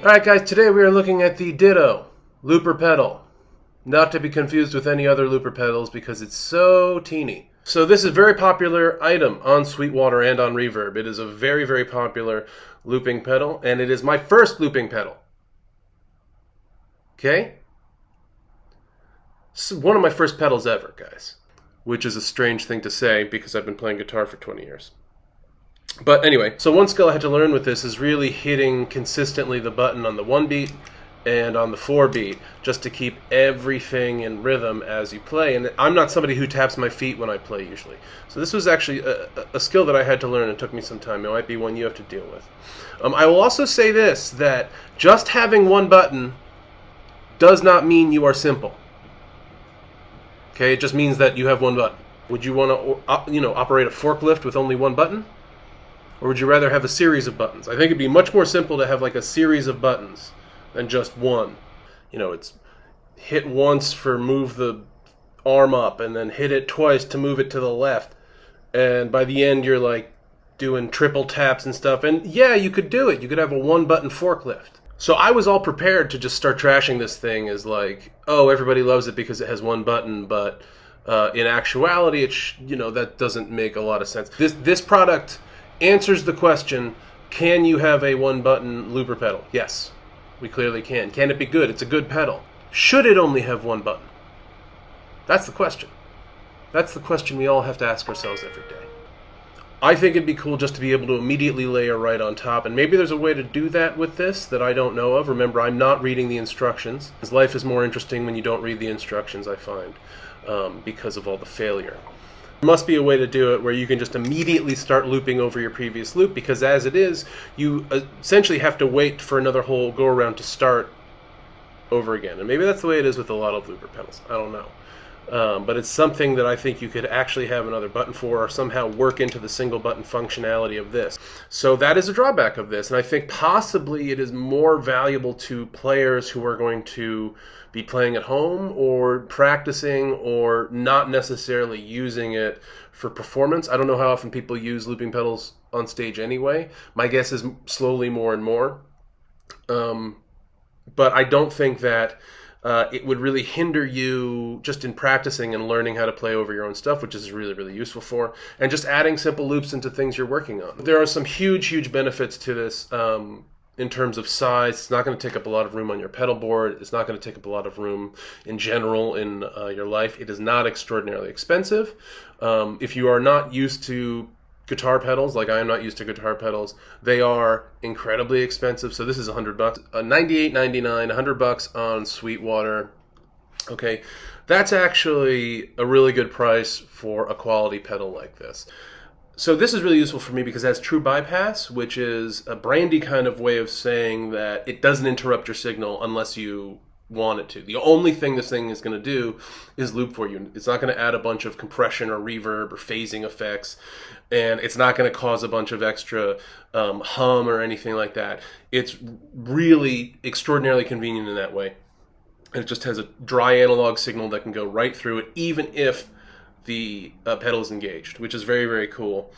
Alright guys, today we are looking at the Ditto Looper Pedal. Not to be confused with any other looper pedals because it's so teeny. So this is a very popular item on Sweetwater and on Reverb. It is a very, very popular looping pedal, and it is my first looping pedal. Okay? It's one of my first pedals ever, guys. Which is a strange thing to say because I've been playing guitar for 20 years. But anyway, so one skill I had to learn with this is really hitting consistently the button on the 1 beat and on the 4 beat, just to keep everything in rhythm as you play. And I'm not somebody who taps my feet when I play usually. So this was actually a skill that I had to learn and it took me some time. It might be one you have to deal with. I will also say this, that just having one button does not mean you are simple. Okay, it just means that you have one button. Would you want to operate a forklift with only one button? Or would you rather have a series of buttons? I think it'd be much more simple to have like a series of buttons than just one. You know, it's hit once for move the arm up and then hit it twice to move it to the left. And by the end, you're like doing triple taps and stuff. And yeah, you could do it. You could have a one button forklift. So I was all prepared to just start trashing this thing as like, oh, everybody loves it because it has one button, but in actuality, that doesn't make a lot of sense. This product answers the question, can you have a one-button looper pedal? Yes, we clearly can. Can it be good? It's a good pedal. Should it only have one button? That's the question. That's the question we all have to ask ourselves every day. I think it'd be cool just to be able to immediately layer right on top, and maybe there's a way to do that with this that I don't know of. Remember, I'm not reading the instructions. Life is more interesting when you don't read the instructions, I find, because of all the failure. There must be a way to do it where you can just immediately start looping over your previous loop, because as it is, you essentially have to wait for another whole go-around to start over again. And maybe that's the way it is with a lot of looper pedals. I don't know. But it's something that I think you could actually have another button for, or somehow work into the single button functionality of this. So that is a drawback of this, and I think possibly it is more valuable to players who are going to be playing at home or practicing or not necessarily using it for performance. I don't know how often people use looping pedals on stage anyway. My guess is slowly more and more. But I don't think that it would really hinder you just in practicing and learning how to play over your own stuff, which is really, really useful for, and just adding simple loops into things you're working on. There are some huge, huge benefits to this in terms of size. It's not going to take up a lot of room on your pedal board. It's not going to take up a lot of room in general in your life. It is not extraordinarily expensive. If you are not used to guitar pedals, like I am not used to guitar pedals, they are incredibly expensive. So this is $100, $98.99, $100 on Sweetwater. Okay, that's actually a really good price for a quality pedal like this. So this is really useful for me because it has true bypass, which is a brandy kind of way of saying that it doesn't interrupt your signal unless you want it to. The only thing this thing is going to do is loop for you. It's not going to add a bunch of compression or reverb or phasing effects, and it's not going to cause a bunch of extra hum or anything like that. It's really extraordinarily convenient in that way. And it just has a dry analog signal that can go right through it, even if the pedal is engaged, which is very, very cool.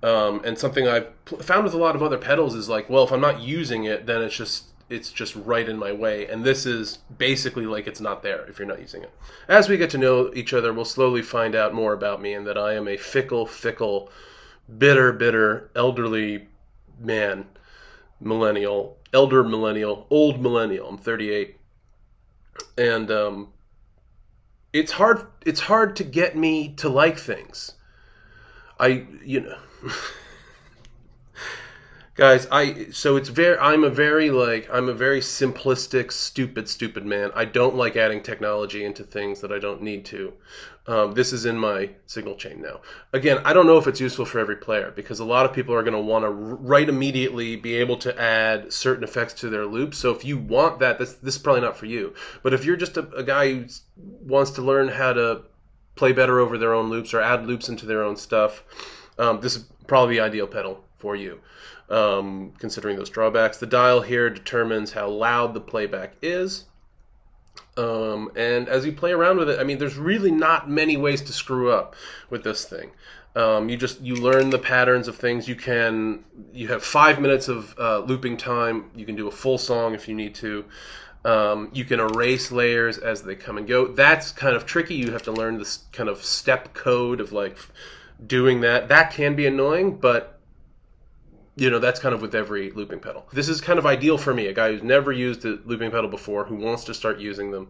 And something I've found with a lot of other pedals is like, well, if I'm not using it, then it's just right in my way. And this is basically like it's not there if you're not using it. As we get to know each other, we'll slowly find out more about me and that I am a fickle, bitter, elderly man, elder millennial, old millennial. I'm 38. And it's hard to get me to like things. Guys, I'm a very simplistic, stupid man. I don't like adding technology into things that I don't need to. This is in my signal chain now. Again, I don't know if it's useful for every player because a lot of people are going to want to right immediately be able to add certain effects to their loops. So if you want that, this is probably not for you. But if you're just a guy who wants to learn how to play better over their own loops or add loops into their own stuff, this is probably the ideal pedal for you. Considering those drawbacks. The dial here determines how loud the playback is. And as you play around with it, I mean, there's really not many ways to screw up with this thing. You learn the patterns of things. You have 5 minutes of looping time. You can do a full song if you need to. You can erase layers as they come and go. That's kind of tricky. You have to learn this kind of step code of like doing that. That can be annoying, but that's kind of with every looping pedal. This is kind of ideal for me, a guy who's never used a looping pedal before, who wants to start using them.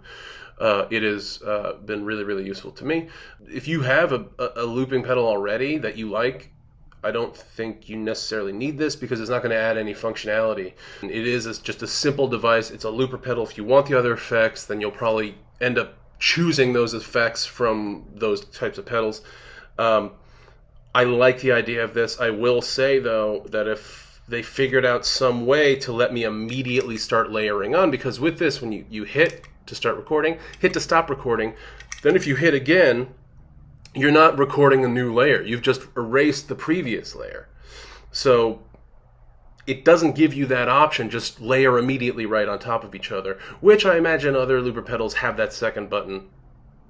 It has been really, really useful to me. If you have a looping pedal already that you like, I don't think you necessarily need this because it's not going to add any functionality. It is just a simple device. It's a looper pedal. If you want the other effects, then you'll probably end up choosing those effects from those types of pedals. I like the idea of this. I will say, though, that if they figured out some way to let me immediately start layering on, because with this, when you hit to start recording, hit to stop recording, then if you hit again, you're not recording a new layer. You've just erased the previous layer. So it doesn't give you that option, just layer immediately right on top of each other, which I imagine other looper pedals have that second button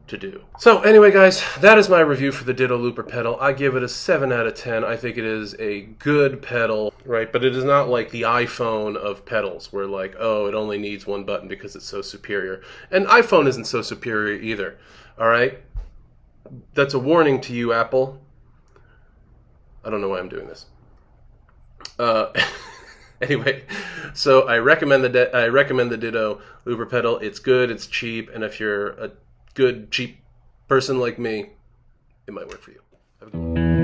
to do. So anyway, guys, that is my review for the Ditto Looper Pedal. I give it a 7 out of 10. I think it is a good pedal, right? But it is not like the iPhone of pedals, where like, oh, it only needs one button because it's so superior. And iPhone isn't so superior either, all right? That's a warning to you, Apple. I don't know why I'm doing this. Anyway, so I recommend the Ditto Looper Pedal. It's good, it's cheap, and if you're a good, cheap person like me, it might work for you. Have a good one.